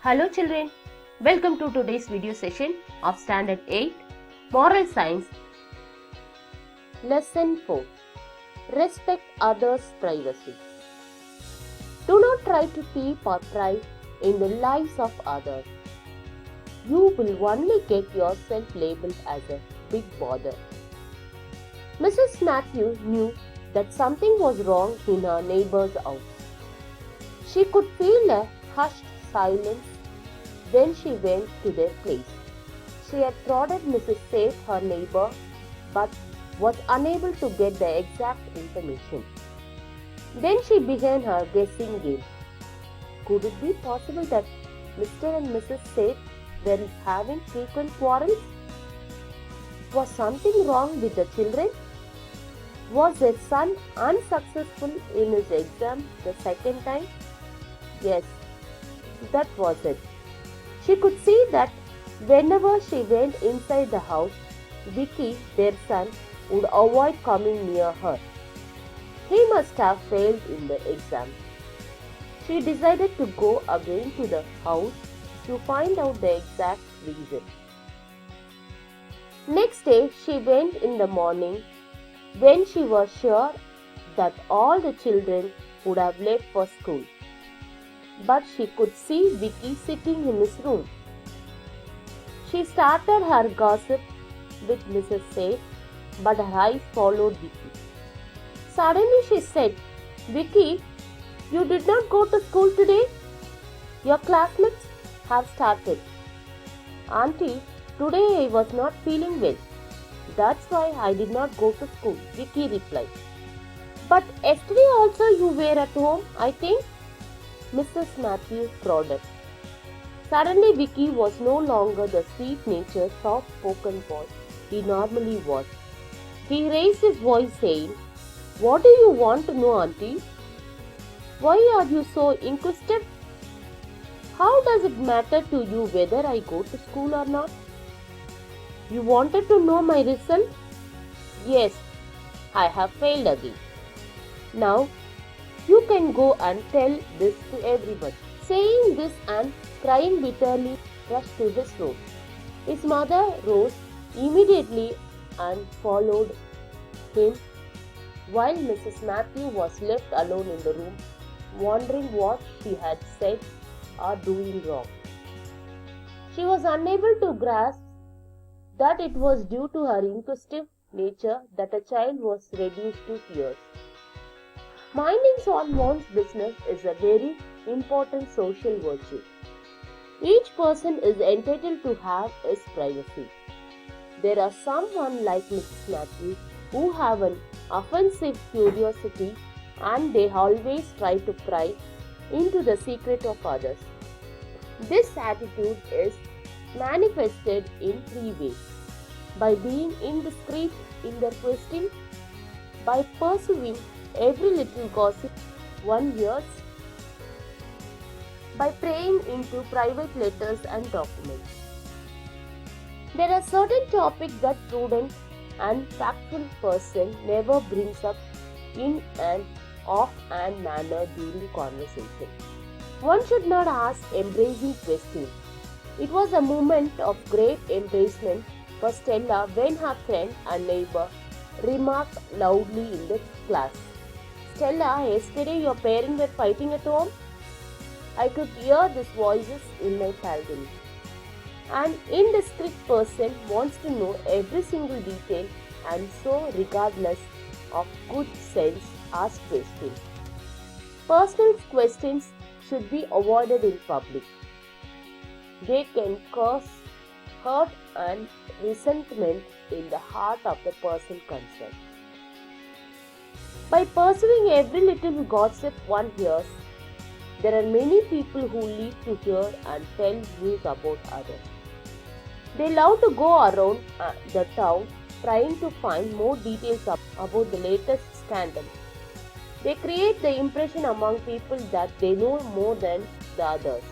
Hello children, welcome to today's video session of Standard 8 Moral Science. Lesson 4. Respect others' privacy. Do not try to peep or pry in the lives of others. You will only get yourself labeled as a big bother. Mrs. Matthew knew that something was wrong in her neighbor's house. She could feel a hushed silence. Then she went to their place. She had prodded Mrs. Safe, her neighbor, but was unable to get the exact information. Then she began her guessing game. Could it be possible that Mr. and Mrs. Safe were having frequent quarrels? Was something wrong with the children? Was their son unsuccessful in his exam the second time? Yes, that was it. She could see that whenever she went inside the house, Vicky, their son, would avoid coming near her. He must have failed in the exam. She decided to go again to the house to find out the exact reason. Next day, she went in the morning when she was sure that all the children would have left for school. But she could see Vicky sitting in his room. She started her gossip with Mrs. Safe, but her eyes followed Vicky. Suddenly she said, "Vicky, you did not go to school today? Your classmates have started." "Auntie, today I was not feeling well. That's why I did not go to school," Vicky replied. "But yesterday also you were at home, I think?" Mrs. Matthews prodded. Suddenly Vicky was no longer the sweet-natured, soft-spoken boy he normally was. He raised his voice saying, "What do you want to know, Auntie? Why are you so inquisitive? How does it matter to you whether I go to school or not? You wanted to know my result? Yes, I have failed again. Now, you can go and tell this to everyone." Saying this and crying bitterly, rushed to his room. His mother rose immediately and followed him, while Mrs. Matthew was left alone in the room, wondering what she had said or doing wrong. She was unable to grasp that it was due to her inquisitive nature that a child was reduced to tears. Minding one's business is a very important social virtue. Each person is entitled to have his privacy. There are someone like Mrs. Matthews who have an offensive curiosity and they always try to pry into the secret of others. This attitude is manifested in three ways: by being indiscreet in their questioning, by pursuing every little gossip one hears, by praying into private letters and documents. There are certain topics that prudent and factful person never brings up in an off-hand manner during conversation. One should not ask embracing questions. It was a moment of great embarrassment for Stella when her friend and neighbor remarked loudly in the class, "Stella, yesterday your parents were fighting at home." I could hear these voices in my balcony. An indiscreet person wants to know every single detail and so, regardless of good sense, asks questions. Personal questions should be avoided in public. They can cause hurt and resentment in the heart of the person concerned. By pursuing every little gossip one hears, there are many people who live to hear and tell news about others. They love to go around the town trying to find more details about the latest scandal. They create the impression among people that they know more than the others.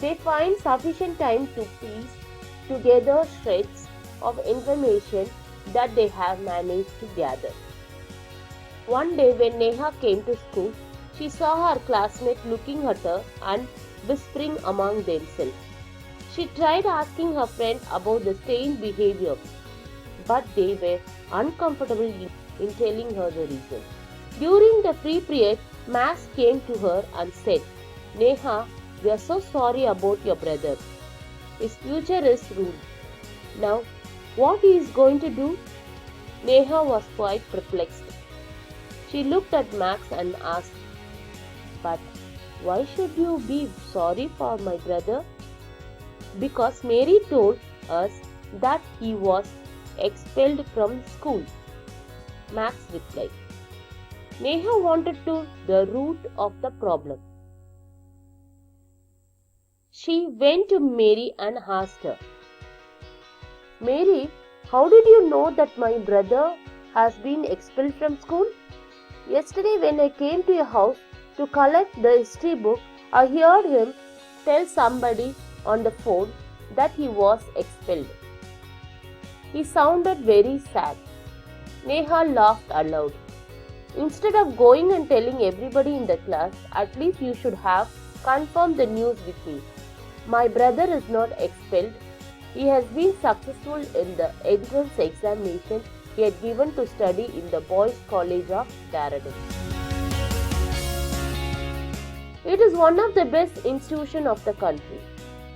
They find sufficient time to piece together shreds of information that they have managed to gather. One day when Neha came to school, she saw her classmate looking at her and whispering among themselves. She tried asking her friend about the strange behavior, but they were uncomfortable in telling her the reason. During the free period, Max came to her and said, Neha, we are so sorry about your brother. His future is ruined. Now, what he is going to do? Neha was quite perplexed. She looked at Max and asked, But why should you be sorry for my brother? Because Mary told us that he was expelled from school. Max replied. Neha wanted to know the root of the problem. She went to Mary and asked her, Mary, how did you know that my brother has been expelled from school? Yesterday when I came to your house to collect the history book, I heard him tell somebody on the phone that he was expelled. He sounded very sad. Neha laughed aloud. Instead of going and telling everybody in the class, at least you should have confirmed the news with me. My brother is not expelled. He has been successful in the entrance examination he had given to study in the Boys' College of Dehradun. It is one of the best institutions of the country,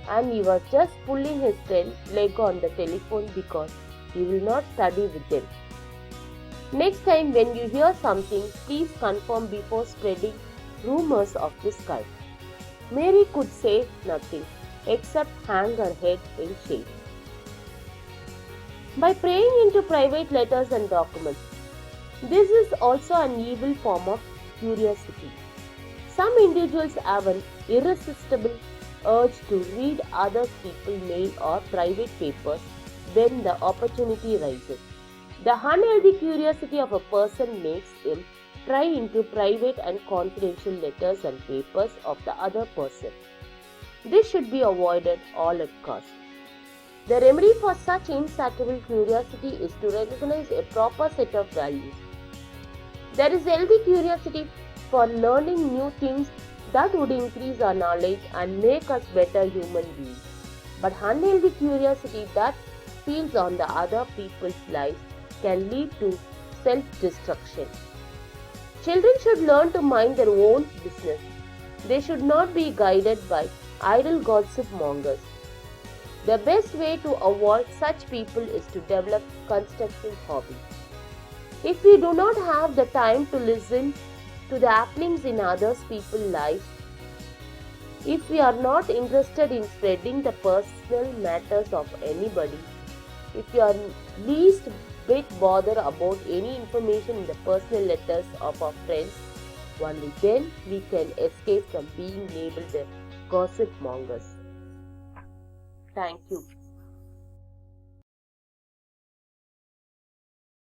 and he was just pulling his friend's leg on the telephone because he will not study with them. Next time when you hear something, please confirm before spreading rumors of this kind. Mary could say nothing except hang her head in shame. By praying into private letters and documents, this is also an evil form of curiosity. Some individuals have an irresistible urge to read other people's mail or private papers when the opportunity rises. The unhealthy curiosity of a person makes him pry into private and confidential letters and papers of the other person. This should be avoided all at cost. The remedy for such insatiable curiosity is to recognize a proper set of values. There is healthy curiosity for learning new things that would increase our knowledge and make us better human beings. But unhealthy curiosity that feeds on the other people's lives can lead to self-destruction. Children should learn to mind their own business. They should not be guided by idle gossip mongers. The best way to avoid such people is to develop constructive hobbies. If we do not have the time to listen to the happenings in other people's lives, if we are not interested in spreading the personal matters of anybody, if we are least bit bothered about any information in the personal letters of our friends, only then we can escape from being labeled the gossip mongers. Thank you.